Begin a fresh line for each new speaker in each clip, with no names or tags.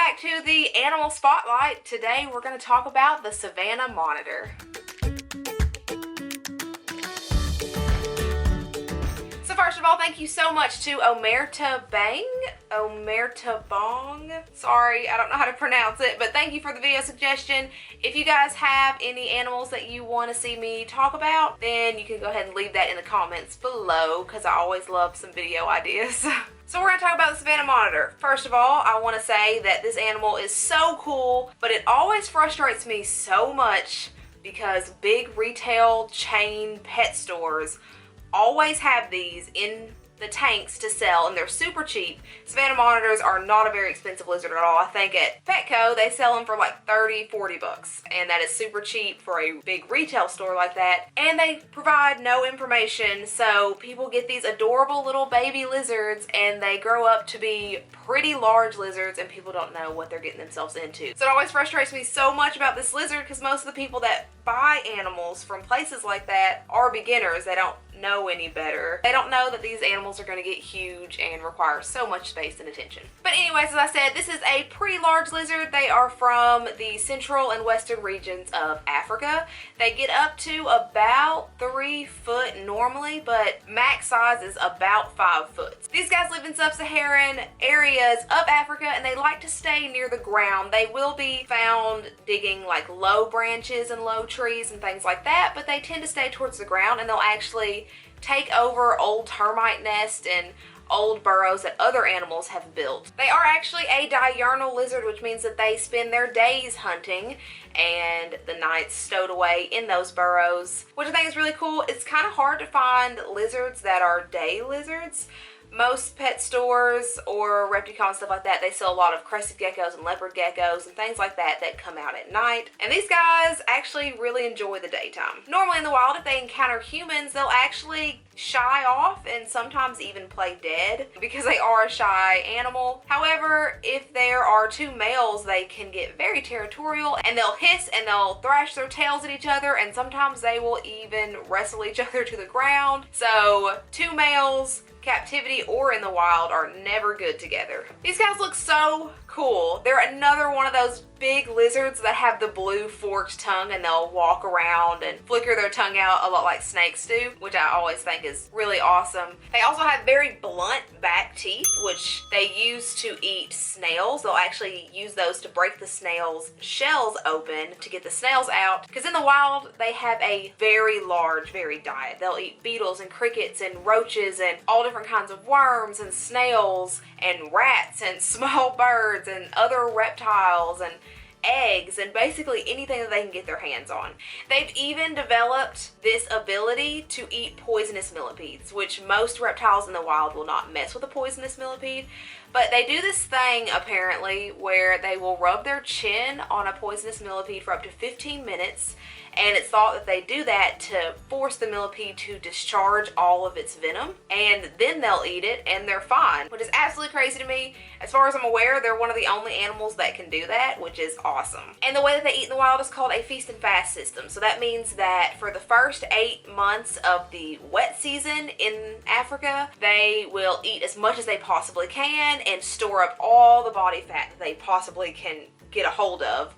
back to the Animal Spotlight. Today we're going to talk about the Savannah Monitor. So first of all, thank you so much to Omerta Bong. Sorry, I don't know how to pronounce it, but thank you for the video suggestion. If you guys have any animals that you want to see me talk about, then you can go ahead and leave that in the comments below, because I always love some video ideas. So we're going to talk about the Savannah Monitor. First of all, I want to say that this animal is so cool, but it always frustrates me so much because big retail chain pet stores always have these in the tanks to sell, and they're super cheap. Savannah Monitors are not a very expensive lizard at all. I think at Petco they sell them for like 30-40 bucks, and that is super cheap for a big retail store like that. And they provide no information, so people get these adorable little baby lizards and they grow up to be pretty large lizards, and people don't know what they're getting themselves into. So it always frustrates me so much about this lizard, because most of the people that buy animals from places like that are beginners. They don't know any better. They don't know that these animals are going to get huge and require so much space and attention. But anyways, as I said, this is a pretty large lizard. They are from the central and western regions of Africa. They get up to about 3 foot normally, but max size is about 5 foot. These guys live in sub-Saharan areas of Africa, and they like to stay near the ground. They will be found digging like low branches and low trees and things like that, but they tend to stay towards the ground, and they'll actually take over old termite nests and old burrows that other animals have built. They are actually a diurnal lizard, which means that they spend their days hunting and the nights stowed away in those burrows, which I think is really cool. It's kind of hard to find lizards that are day lizards. Most pet stores or Reptiles and stuff like that, they sell a lot of crested geckos and leopard geckos and things like that that come out at night. And these guys actually really enjoy the daytime. Normally in the wild, if they encounter humans, they'll actually shy off and sometimes even play dead because they are a shy animal. However, if there are two males, they can get very territorial, and they'll hiss and they'll thrash their tails at each other, and sometimes they will even wrestle each other to the ground. So two males, captivity or in the wild, are never good together. These guys look so cool. They're another one of those big lizards that have the blue forked tongue, and they'll walk around and flicker their tongue out a lot like snakes do, which I always think is really awesome. They also have very blunt back teeth, which they use to eat snails. They'll actually use those to break the snails' shells open to get the snails out, because in the wild they have a very large, varied diet. They'll eat beetles and crickets and roaches and all different kinds of worms and snails and rats and small birds and other reptiles and eggs and basically anything that they can get their hands on. They've even developed this ability to eat poisonous millipedes, which most reptiles in the wild will not mess with a poisonous millipede. But they do this thing apparently where they will rub their chin on a poisonous millipede for up to 15 minutes. And it's thought that they do that to force the millipede to discharge all of its venom, and then they'll eat it and they're fine, which is absolutely crazy to me. As far as I'm aware, they're one of the only animals that can do that, which is awesome. And the way that they eat in the wild is called a feast and fast system. So that means that for the first 8 months of the wet season in Africa, they will eat as much as they possibly can and store up all the body fat that they possibly can get a hold of.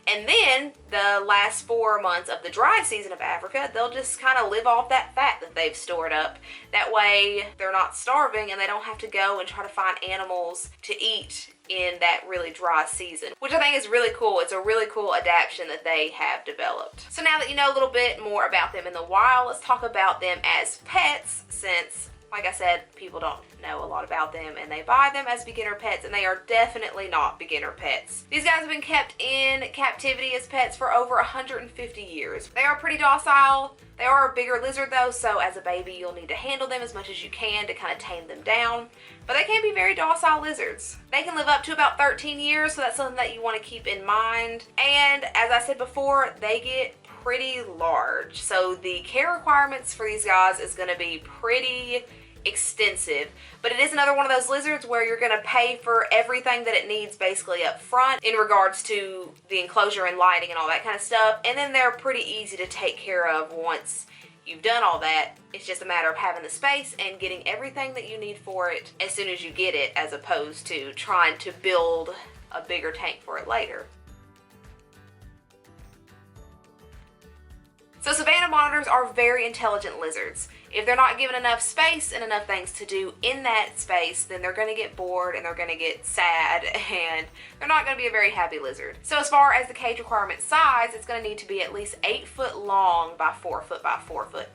And then the last 4 months of the dry season of Africa, they'll just kind of live off that fat that they've stored up. That way they're not starving and they don't have to go and try to find animals to eat in that really dry season, which I think is really cool. It's a really cool adaptation that they have developed. So now that you know a little bit more about them in the wild, let's talk about them as pets, since like I said, people don't know a lot about them and they buy them as beginner pets, and they are definitely not beginner pets. These guys have been kept in captivity as pets for over 150 years. They are pretty docile. They are a bigger lizard though, so as a baby you'll need to handle them as much as you can to kind of tame them down. But they can be very docile lizards. They can live up to about 13 years, so that's something that you want to keep in mind. And as I said before, they get pretty large. So the care requirements for these guys is going to be pretty extensive, but it is another one of those lizards where you're going to pay for everything that it needs basically up front in regards to the enclosure and lighting and all that kind of stuff, and then they're pretty easy to take care of once you've done all that. It's just a matter of having the space and getting everything that you need for it as soon as you get it, as opposed to trying to build a bigger tank for it later. So Savannah monitors are very intelligent lizards. If they're not given enough space and enough things to do in that space, then they're going to get bored and they're going to get sad and they're not going to be a very happy lizard. So as far as the cage requirement size, it's going to need to be at least 8 foot long by 4 foot by 4 foot.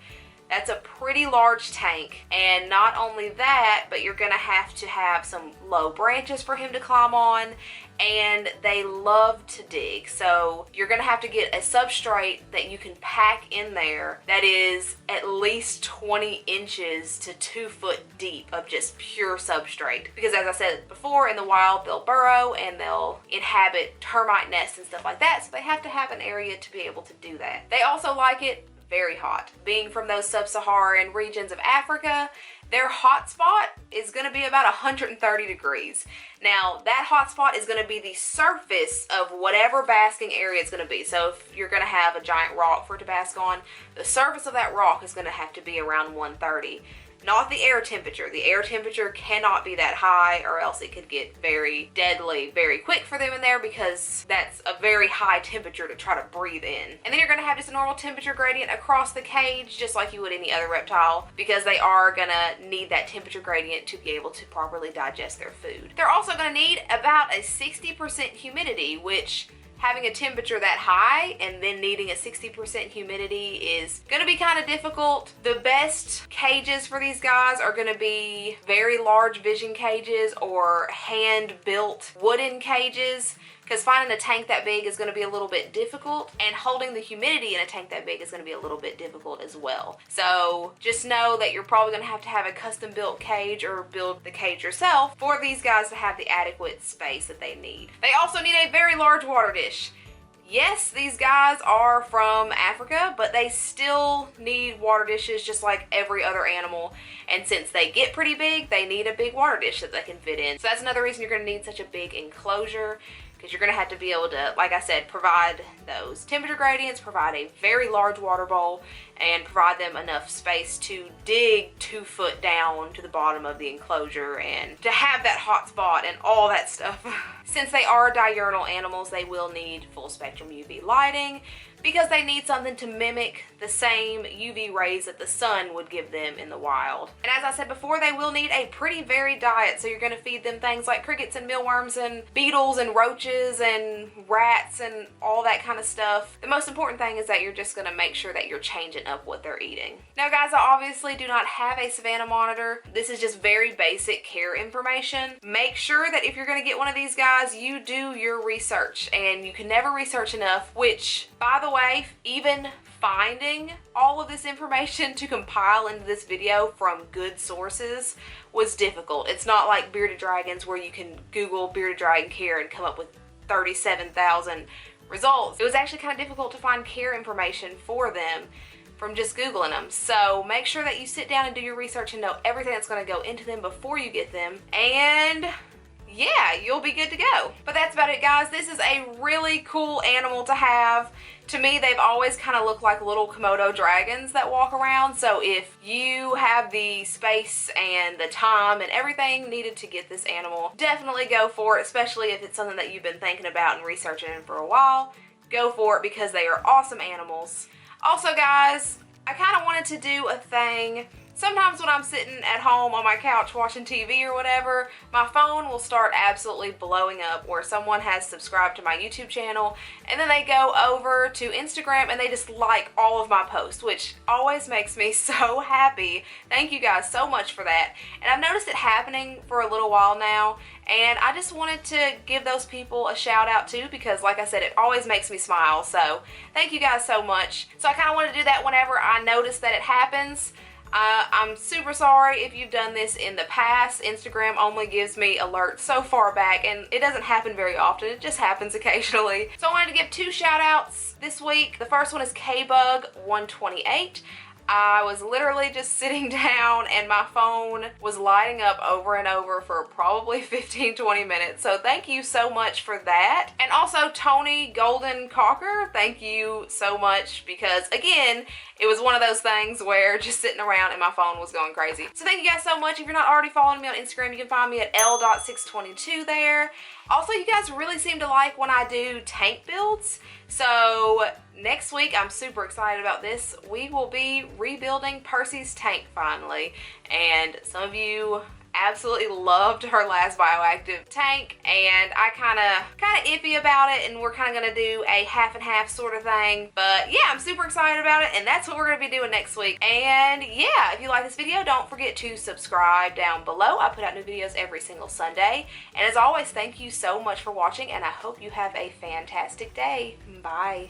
That's a pretty large tank, and not only that, but you're going to have some low branches for him to climb on, and they love to dig. So you're going to have to get a substrate that you can pack in there that is at least 20 inches to 2 foot deep of just pure substrate. Because as I said before, in the wild, they'll burrow and they'll inhabit termite nests and stuff like that, so they have to have an area to be able to do that. They also like it very hot. Being from those sub-Saharan regions of Africa, their hot spot is going to be about 130 degrees. Now, that hot spot is going to be the surface of whatever basking area it's going to be. So if you're going to have a giant rock for it to bask on, the surface of that rock is going to have to be around 130. Not the air temperature. The air temperature cannot be that high, or else it could get very deadly very quick for them in there, because that's a very high temperature to try to breathe in. And then you're going to have just a normal temperature gradient across the cage, just like you would any other reptile, because they are going to need that temperature gradient to be able to properly digest their food. They're also going to need about a 60% humidity, which, having a temperature that high and then needing a 60% humidity is going to be kind of difficult. The best cages for these guys are going to be very large vision cages or hand-built wooden cages, because finding a tank that big is going to be a little bit difficult, and holding the humidity in a tank that big is going to be a little bit difficult as well. So just know that you're probably going to have a custom built cage or build the cage yourself for these guys to have the adequate space that they need. They also need a very large water dish. Yes, these guys are from Africa, but they still need water dishes just like every other animal. And since they get pretty big, they need a big water dish that they can fit in. So that's another reason you're going to need such a big enclosure, because you're going to have to be able to, like I said, provide those temperature gradients, provide a very large water bowl, and provide them enough space to dig 2 foot down to the bottom of the enclosure and to have that hot spot and all that stuff. Since they are diurnal animals, they will need full spectrum UV lighting, because they need something to mimic the same UV rays that the sun would give them in the wild. And as I said before, they will need a pretty varied diet, so you're going to feed them things like crickets and mealworms and beetles and roaches and rats and all that kind of stuff. The most important thing is that you're just going to make sure that you're changing up what they're eating. Now guys, I obviously do not have a Savannah monitor. This is just very basic care information. Make sure that if you're going to get one of these guys, you do your research, and you can never research enough, which, by the way, even finding all of this information to compile into this video from good sources was difficult. It's not like bearded dragons where you can Google bearded dragon care and come up with 37,000 results. It was actually kind of difficult to find care information for them from just Googling them. So make sure that you sit down and do your research and know everything that's going to go into them before you get them, and yeah, you'll be good to go. But that's about it, guys. This is a really cool animal to have. To me, they've always kind of looked like little Komodo dragons that walk around. So if you have the space and the time and everything needed to get this animal, definitely go for it, especially if it's something that you've been thinking about and researching for a while. Go for it, because they are awesome animals. Also, guys, I kind of wanted to do a thing. Sometimes when I'm sitting at home on my couch watching TV or whatever, my phone will start absolutely blowing up where someone has subscribed to my YouTube channel, and then they go over to Instagram and they just like all of my posts, which always makes me so happy. Thank you guys so much for that. And I've noticed it happening for a little while now, and I just wanted to give those people a shout out too, because like I said, it always makes me smile. So thank you guys so much. So I kind of wanted to do that whenever I notice that it happens. I'm super sorry if you've done this in the past. Instagram only gives me alerts so far back, and it doesn't happen very often. It just happens occasionally. So I wanted to give 2 shout outs this week. The first one is KBug128. I was literally just sitting down and my phone was lighting up over and over for probably 15-20 minutes. So thank you so much for that. And also Tony Golden Cocker, thank you so much, because again, it was one of those things where just sitting around and my phone was going crazy. So thank you guys so much. If you're not already following me on Instagram, you can find me at l.622 there. Also, you guys really seem to like when I do tank builds. So next week, I'm super excited about this. We will be rebuilding Percy's tank finally. And some of you absolutely loved her last bioactive tank, and I kind of iffy about it, and we're kind of going to do a half and half sort of thing. But yeah, I'm super excited about it, and that's what we're going to be doing next week. And yeah, if you like this video, don't forget to subscribe down below. I put out new videos every single Sunday. And as always, thank you so much for watching, and I hope you have a fantastic day. Bye.